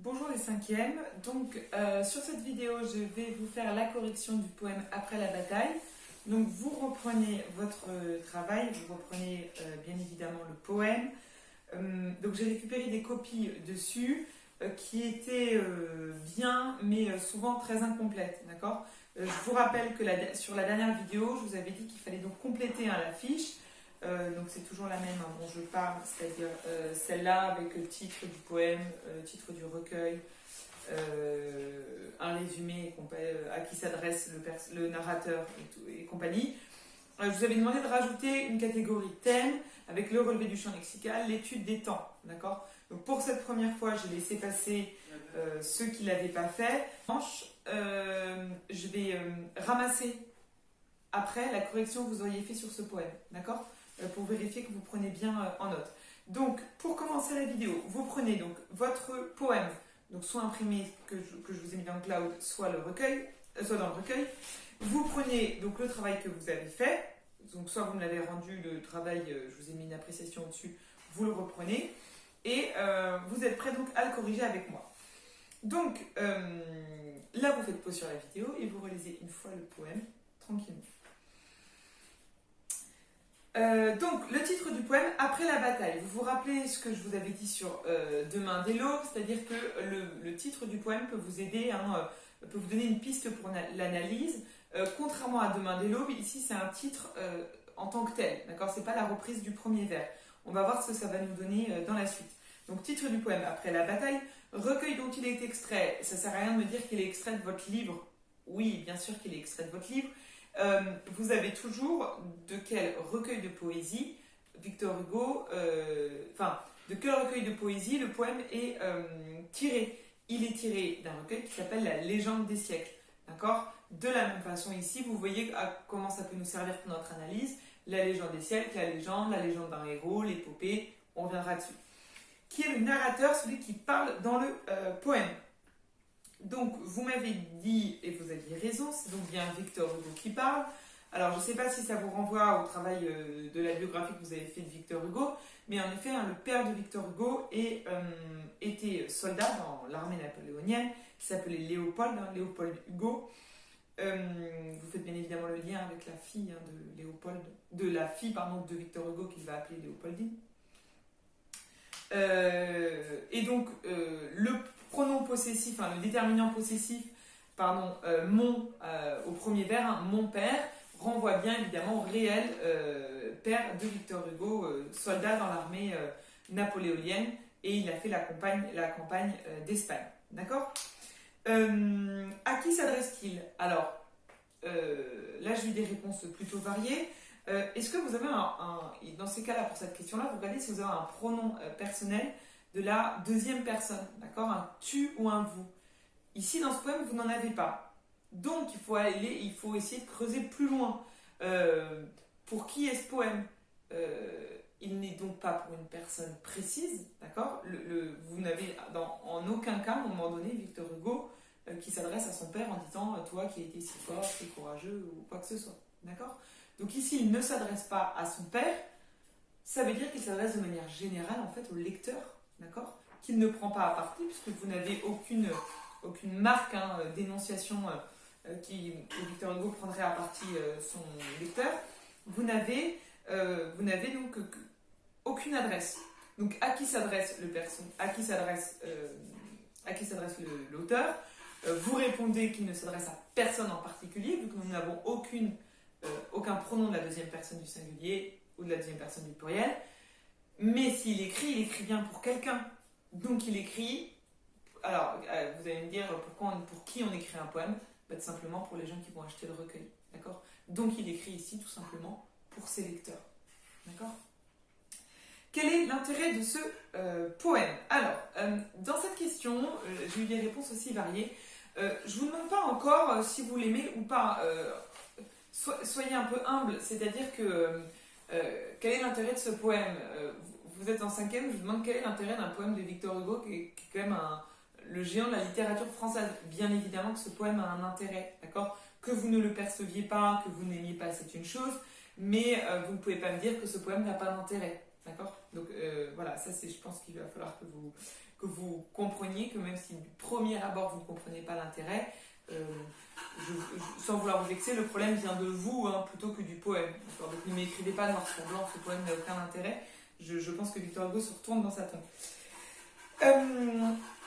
Bonjour les cinquièmes, donc sur cette vidéo je vais vous faire la correction du poème Après la bataille. Donc vous reprenez votre travail, vous reprenez bien évidemment le poème. Donc j'ai récupéré des copies dessus qui étaient bien mais souvent très incomplètes, d'accord. Je vous rappelle que sur la dernière vidéo je vous avais dit qu'il fallait donc compléter la fiche. Donc c'est toujours la même dont je parle, c'est-à-dire celle-là avec le titre du poème, le titre du recueil, un résumé à qui s'adresse le narrateur et compagnie. Je vous avais demandé de rajouter une catégorie thème avec le relevé du champ lexical, l'étude des temps, d'accord. Donc pour cette première fois, j'ai laissé passer ceux qui ne l'avaient pas fait. Je vais ramasser après la correction que vous auriez fait sur ce poème, d'accord, pour vérifier que vous prenez bien en note. Donc, pour commencer la vidéo, vous prenez donc votre poème, donc soit imprimé que je vous ai mis dans le cloud, soit dans le recueil. Vous prenez donc le travail que vous avez fait, donc soit vous me l'avez rendu, le travail, je vous ai mis une appréciation au-dessus, vous le reprenez, et vous êtes prêt donc à le corriger avec moi. Donc, là vous faites pause sur la vidéo et vous relisez une fois le poème, tranquillement. Donc, le titre du poème, Après la bataille. Vous vous rappelez ce que je vous avais dit sur Demain dès l'aube, c'est-à-dire que le titre du poème peut vous aider, peut vous donner une piste pour l'analyse. Contrairement à Demain dès l'aube, ici c'est un titre en tant que tel, d'accord. C'est pas la reprise du premier vers. On va voir ce que ça va nous donner dans la suite. Donc, titre du poème, Après la bataille, recueil dont il est extrait. Ça sert à rien de me dire qu'il est extrait de votre livre. Oui, bien sûr qu'il est extrait de votre livre. Vous avez toujours de quel recueil de poésie Victor Hugo, de quel recueil de poésie le poème est tiré. Il est tiré d'un recueil qui s'appelle La légende des siècles, d'accord. De la même façon ici, vous voyez comment ça peut nous servir pour notre analyse. La légende des siècles, la légende d'un héros, l'épopée, on reviendra dessus. Qui est le narrateur, celui qui parle dans le poème. Donc, vous m'avez dit, et vous aviez raison, c'est donc bien Victor Hugo qui parle. Alors, je ne sais pas si ça vous renvoie au travail de la biographie que vous avez fait de Victor Hugo, mais en effet, le père de Victor Hugo était soldat dans l'armée napoléonienne, qui s'appelait Léopold, Léopold Hugo. Vous faites bien évidemment le lien avec la fille de Victor Hugo, qu'il va appeler Léopoldine. Et donc, le pronom possessif, le déterminant possessif, mon au premier vers, mon père, renvoie bien évidemment au réel père de Victor Hugo, soldat dans l'armée napoléonienne, et il a fait la campagne d'Espagne. D'accord. À qui s'adresse-t-il? Alors, là j'ai eu des réponses plutôt variées. Est-ce que vous avez dans ces cas-là, pour cette question-là, vous regardez si vous avez un pronom personnel de la deuxième personne, d'accord, un tu ou un vous. Ici, dans ce poème, vous n'en avez pas. Donc, il faut essayer de creuser plus loin. Pour qui est ce poème? Il n'est donc pas pour une personne précise, d'accord. Vous n'avez en aucun cas, à un moment donné, Victor Hugo qui s'adresse à son père en disant « toi qui as été si fort, si courageux » ou quoi que ce soit, d'accord. Donc ici, il ne s'adresse pas à son père, ça veut dire qu'il s'adresse de manière générale en fait au lecteur, d'accord, qu'il ne prend pas à partie, puisque vous n'avez aucune marque d'énonciation que Victor Hugo prendrait à partie son lecteur. Vous n'avez donc aucune adresse. Donc à qui s'adresse l'auteur? Vous répondez qu'il ne s'adresse à personne en particulier, vu que nous n'avons aucun pronom de la deuxième personne du singulier ou de la deuxième personne du pluriel. Mais s'il écrit, il écrit bien pour quelqu'un. Donc il écrit. Alors, vous allez me dire pour qui on écrit un poème? Tout simplement pour les gens qui vont acheter le recueil. D'accord. Donc il écrit ici tout simplement pour ses lecteurs. D'accord. Quel est l'intérêt de ce poème? Alors, dans cette question, j'ai eu des réponses aussi variées. Je ne vous demande pas encore si vous l'aimez ou pas. Soyez un peu humble, c'est-à-dire que quel est l'intérêt de ce poème? Vous êtes en cinquième, je vous demande quel est l'intérêt d'un poème de Victor Hugo qui est quand même le géant de la littérature française. Bien évidemment que ce poème a un intérêt, d'accord? Que vous ne le perceviez pas, que vous n'aimiez pas, c'est une chose, mais vous ne pouvez pas me dire que ce poème n'a pas d'intérêt. D'accord? Donc voilà, ça c'est, je pense qu'il va falloir que vous compreniez que même si du premier abord vous ne comprenez pas l'intérêt, sans vouloir vous vexer, le problème vient de vous hein, plutôt que du poème. Donc ne m'écrivez pas noir sur blanc, ce poème n'a aucun intérêt. Je pense que Victor Hugo se retourne dans sa tombe.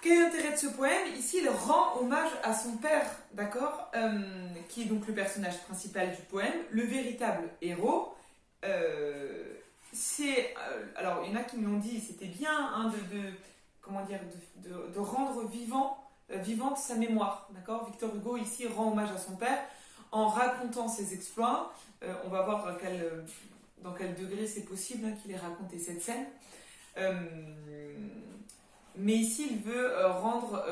Quel est l'intérêt de ce poème? Ici, il rend hommage à son père, d'accord, qui est donc le personnage principal du poème, le véritable héros. Alors, il y en a qui me l'ont dit, c'était bien hein, de rendre vivante sa mémoire, d'accord. Victor Hugo, ici, rend hommage à son père en racontant ses exploits. On va voir dans quel degré c'est possible hein, qu'il ait raconté cette scène. Mais ici, il veut rendre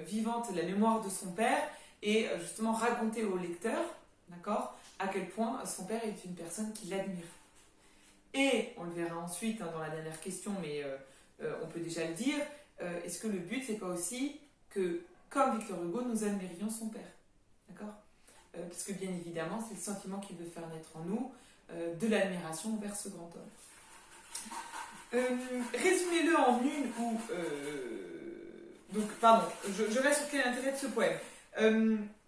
vivante la mémoire de son père et justement raconter au lecteur, d'accord, à quel point son père est une personne qui l'admire. Et, on le verra ensuite hein, dans la dernière question, mais on peut déjà le dire, est-ce que le but, c'est pas aussi que, comme Victor Hugo, nous admirions son père, d'accord, parce que bien évidemment, c'est le sentiment qu'il veut faire naître en nous, de l'admiration envers ce grand homme. Résumez-le en une ou... donc, pardon, je reste sur quel est l'intérêt de ce poème.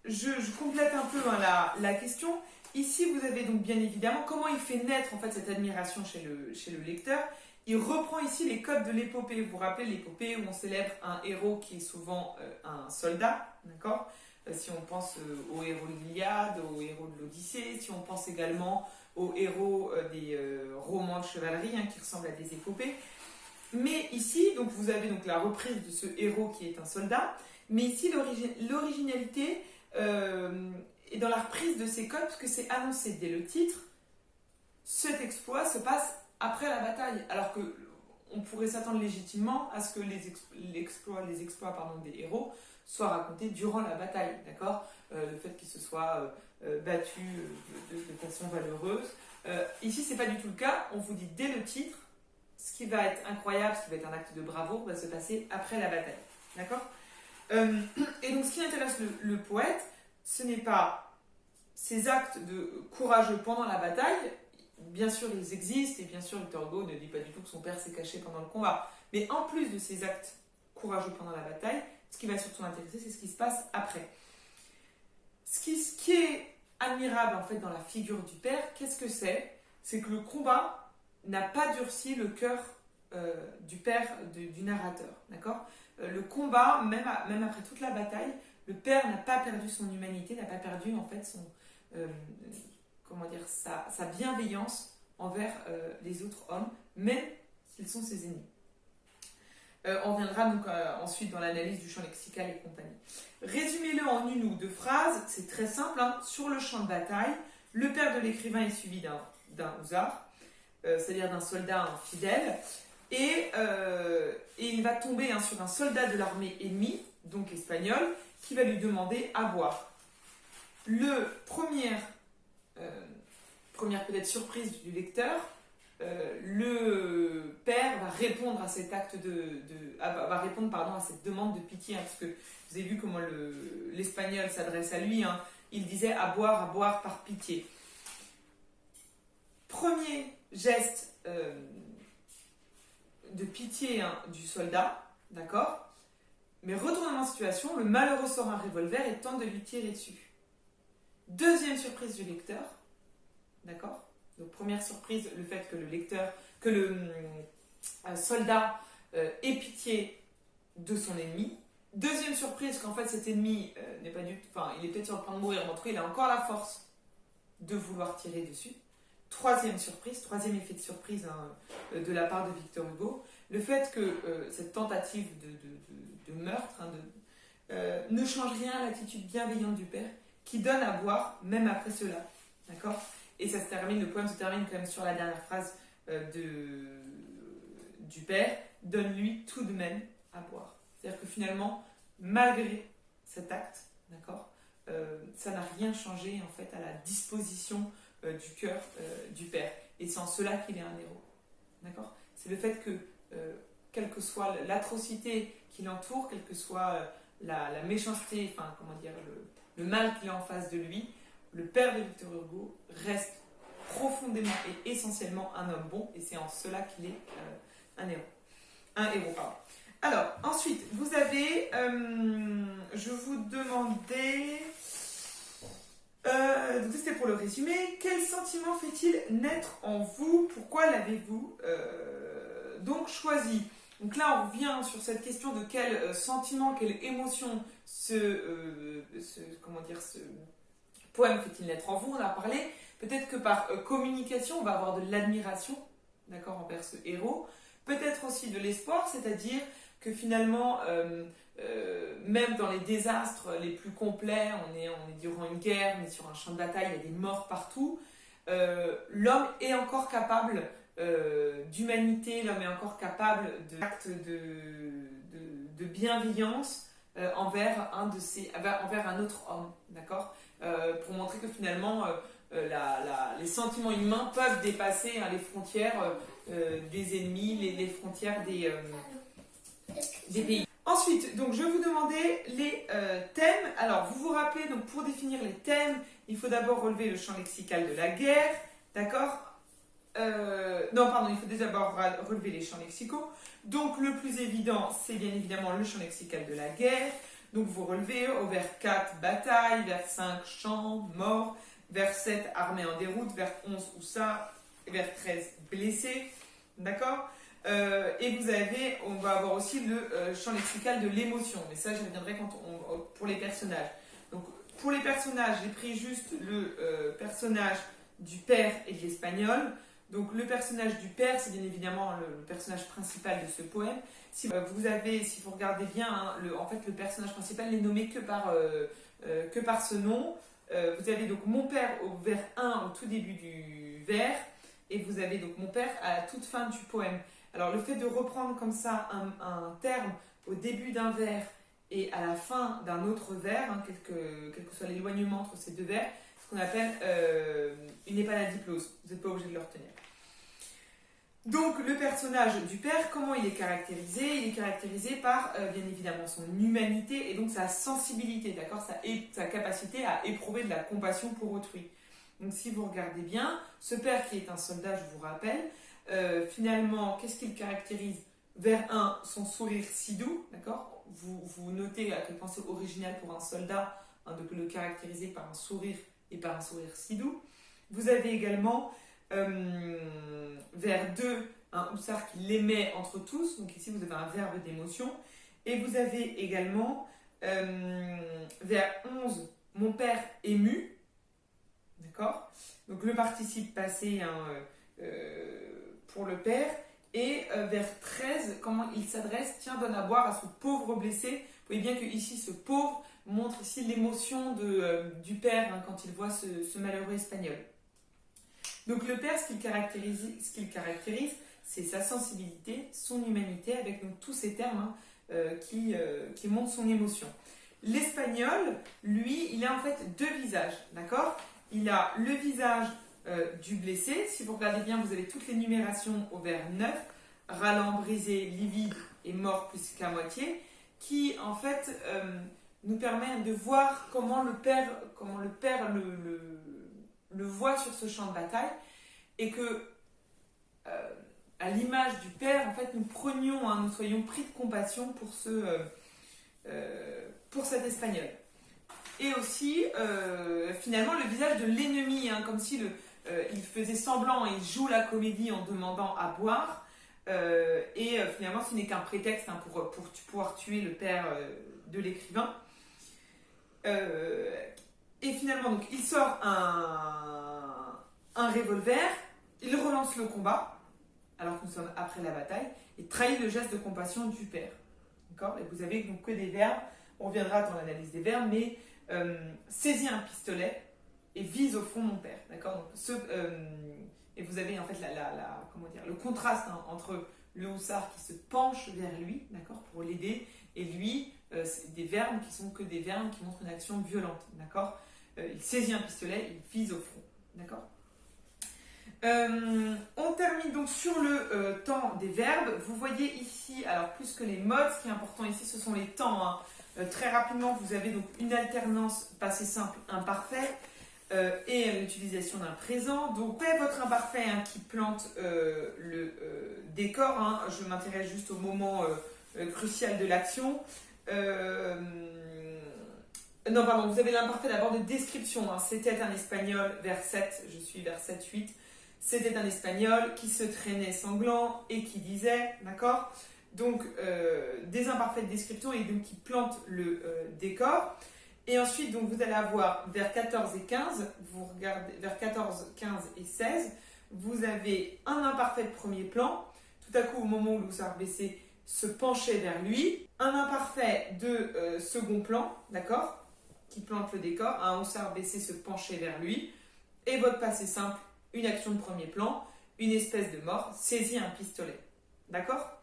Je complète un peu hein, la question. Ici, vous avez donc bien évidemment comment il fait naître en fait, cette admiration chez le lecteur. Il reprend ici les codes de l'épopée. Vous vous rappelez l'épopée où on célèbre un héros qui est souvent un soldat, d'accord. Si on pense au héros de l'Iliade, au héros de l'Odyssée, si on pense également aux héros des romans de chevalerie hein, qui ressemblent à des épopées. Mais ici, donc, vous avez donc la reprise de ce héros qui est un soldat, mais ici l'originalité est dans la reprise de ces codes, puisque c'est annoncé dès le titre, cet exploit se passe après la bataille, alors que on pourrait s'attendre légitimement à ce que les exploits des héros soient racontés durant la bataille, d'accord, le fait qu'ils se soient battus de façon valeureuse. Ici, c'est pas du tout le cas. On vous dit dès le titre, ce qui va être incroyable, ce qui va être un acte de bravoure, va se passer après la bataille, d'accord. Et donc, ce qui intéresse le poète, ce n'est pas ces actes de courageux pendant la bataille. Bien sûr, ils existent, et bien sûr, Victor Hugo ne dit pas du tout que son père s'est caché pendant le combat. Mais en plus de ces actes courageux pendant la bataille, ce qui va surtout l'intéresser, c'est ce qui se passe après. Ce qui est admirable en fait dans la figure du père, qu'est-ce que c'est? C'est que le combat n'a pas durci le cœur du père du narrateur, d'accord. Le combat, même après toute la bataille, le père n'a pas perdu son humanité, n'a pas perdu en fait sa bienveillance envers les autres hommes, même s'ils sont ses ennemis. On reviendra donc ensuite dans l'analyse du champ lexical et compagnie. Résumez-le en une ou deux phrases, c'est très simple. Hein. Sur le champ de bataille, le père de l'écrivain est suivi d'un hussard, c'est-à-dire d'un soldat infidèle, et il va tomber hein, sur un soldat de l'armée ennemie, donc espagnol, qui va lui demander à boire. Première peut-être surprise du lecteur, le père va répondre à cet acte va répondre à cette demande de pitié, hein, parce que vous avez vu comment l'espagnol s'adresse à lui, hein, il disait à boire par pitié. Premier geste de pitié hein, du soldat, d'accord, mais retournement de situation, le malheureux sort un revolver et tente de lui tirer dessus. Deuxième surprise du lecteur, d'accord. Donc première surprise, le fait que le soldat ait pitié de son ennemi. Deuxième surprise, qu'en fait cet ennemi n'est pas il est peut-être sur le point de mourir, mais en tout cas il a encore la force de vouloir tirer dessus. Troisième surprise, troisième effet de surprise hein, de la part de Victor Hugo, le fait que cette tentative de meurtre hein, ne change rien à l'attitude bienveillante du père, qui donne à boire même après cela, d'accord. Et ça se termine, le poème se termine quand même sur la dernière phrase du père, donne-lui tout de même à boire. C'est-à-dire que finalement, malgré cet acte, d'accord, ça n'a rien changé en fait à la disposition du cœur du père. Et c'est en cela qu'il est un héros, d'accord. C'est le fait que, quelle que soit l'atrocité qui l'entoure, quelle que soit la méchanceté, le mal qu'il a en face de lui, le père de Victor Hugo reste profondément et essentiellement un homme bon, et c'est en cela qu'il est un héros. Un héros, pardon. Alors, ensuite, vous avez, je vous demandais, donc c'était pour le résumé, quel sentiment fait-il naître en vous? Pourquoi l'avez-vous donc choisi? Donc là, on revient sur cette question de quel sentiment, quelle émotion comment dire, ce poème fait-il naître en vous? On a parlé, peut-être que par communication, on va avoir de l'admiration, d'accord, envers ce héros. Peut-être aussi de l'espoir, c'est-à-dire que finalement, même dans les désastres les plus complets, on est durant une guerre, on est sur un champ de bataille, il y a des morts partout, l'homme est encore capable d'humanité, l'homme est encore capable d'actes de bienveillance envers un autre homme, d'accord, pour montrer que finalement les sentiments humains peuvent dépasser les frontières des ennemis, les frontières des pays. Ensuite, donc je vais vous demander les thèmes. Alors, vous vous rappelez, donc pour définir les thèmes, il faut d'abord relever le champ lexical de la guerre, d'accord? Non, pardon, il faut d'abord relever les champs lexicaux. Donc, le plus évident, c'est bien évidemment le champ lexical de la guerre. Donc, vous relevez au vers 4, bataille, vers 5, champ, mort, vers 7, armée en déroute, vers 11, hussards, vers 13, blessés, d'accord? Et on va avoir aussi le champ lexical de l'émotion, mais ça, j'y reviendrai pour les personnages. Donc, pour les personnages, j'ai pris juste le personnage du père et de l'espagnol. Donc, le personnage du père, c'est bien évidemment le personnage principal de ce poème. Si vous regardez bien, hein, en fait, le personnage principal n'est nommé que par ce nom. Vous avez donc mon père au vers 1 au tout début du vers, et vous avez donc mon père à la toute fin du poème. Alors, le fait de reprendre comme ça un terme au début d'un vers et à la fin d'un autre vers, hein, quel que soit l'éloignement entre ces deux vers, ce qu'on appelle une épanadyplose. Vous n'êtes pas obligé de le retenir. Donc, le personnage du père, comment il est caractérisé? Il est caractérisé par, bien évidemment, son humanité et donc sa sensibilité, d'accord, sa capacité à éprouver de la compassion pour autrui. Donc, si vous regardez bien, ce père qui est un soldat, je vous rappelle, finalement, qu'est-ce qu'il caractérise? Vers 1, son sourire si doux, d'accord? Vous notez à quel point c'est original pour un soldat hein, de le caractériser par un sourire et par un sourire si doux. Vous avez également vers 2, un hussard qui l'aimait entre tous, donc ici vous avez un verbe d'émotion. Et vous avez également vers 11, mon père ému, d'accord? Donc le participe passé hein, pour le père. Et vers 13, comment il s'adresse? Tiens, donne à boire à ce pauvre blessé. Vous voyez bien que ici, ce pauvre montre ici l'émotion du père hein, quand il voit ce malheureux espagnol. Donc le père, ce qu'il caractérise, c'est sa sensibilité, son humanité, avec donc, tous ces termes hein, qui montrent son émotion. L'espagnol, lui, il a en fait deux visages, d'accord? Il a le visage du blessé. Si vous regardez bien, vous avez toutes les numérations au vers 9, ralent, brisé, livide et mort plus qu'à moitié, qui en fait nous permet de voir comment le père le voit sur ce champ de bataille, et que à l'image du père, en fait, nous soyons pris de compassion pour cet espagnol. Et aussi, finalement, le visage de l'ennemi, hein, comme si il faisait semblant et il joue la comédie en demandant à boire, et finalement, ce n'est qu'un prétexte hein, pour pouvoir tuer le père de l'écrivain. Et finalement, donc, il sort un revolver, il relance le combat, alors que nous sommes après la bataille, et trahit le geste de compassion du père. D'accord? Et vous avez donc que des verbes, on reviendra dans l'analyse des verbes, mais saisit un pistolet et vise au front mon père. D'accord? Donc, et vous avez en fait le contraste hein, entre le hussard qui se penche vers lui, d'accord, pour l'aider, et lui, c'est des verbes qui sont que des verbes qui montrent une action violente. D'accord? Il saisit un pistolet, il vise au front. D'accord? On termine donc sur le temps des verbes. Vous voyez ici, alors plus que les modes, ce qui est important ici, ce sont les temps. Hein. Très rapidement, vous avez donc une alternance passé simple imparfait. et l'utilisation d'un présent. Donc, après votre imparfait hein, qui plante le décor, hein, je m'intéresse juste au moment crucial de l'action. Non, pardon, vous avez l'imparfait d'abord de description. Hein. C'était un espagnol vers 7, je suis vers 7-8. C'était un espagnol qui se traînait sanglant et qui disait, d'accord? Donc, des imparfaits de description et donc qui plantent le décor. Et ensuite, donc, vous allez avoir vers 14 et 15, vous regardez vers 14, 15 et 16, vous avez un imparfait de premier plan. Tout à coup, au moment où l'hussard baissé se penchait vers lui, un imparfait de second plan, d'accord, qui plante le décor, un hussard baissé se penchait vers lui, et votre passé simple, une action de premier plan, une espèce de mort, saisit un pistolet, d'accord?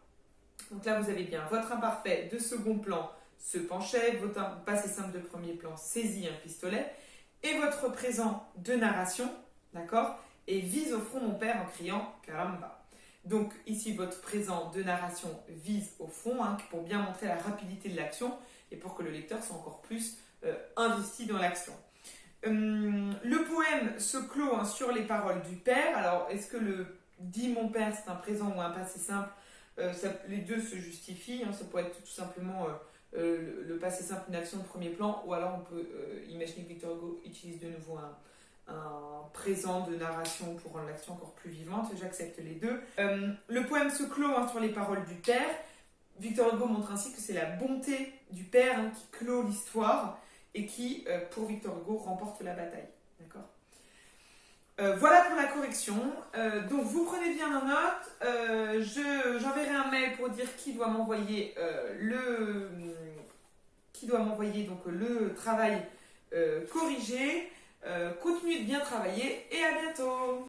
Donc là, vous avez bien votre imparfait de second plan se penchait, votre passé simple de premier plan saisit un pistolet, et votre présent de narration, d'accord, et vise au front mon père en criant caramba. Donc ici, votre présent de narration vise au front hein, pour bien montrer la rapidité de l'action et pour que le lecteur soit encore plus investi dans l'action. Le poème se clôt hein, sur les paroles du père. Alors, est-ce que le dit mon père, c'est un présent ou un passé simple les deux se justifient. Hein, ça pourrait être tout simplement le passé simple, une action de premier plan, ou alors on peut imaginer que Victor Hugo utilise de nouveau un présent de narration pour rendre l'action encore plus vivante. J'accepte les deux. Le poème se clôt hein, sur les paroles du père. Victor Hugo montre ainsi que c'est la bonté du père hein, qui clôt l'histoire et qui, pour Victor Hugo, remporte la bataille. D'accord ? Voilà pour la correction. Donc vous prenez bien en note. J'enverrai un mail pour dire qui doit m'envoyer donc le travail corrigé. Continuez de bien travailler et à bientôt.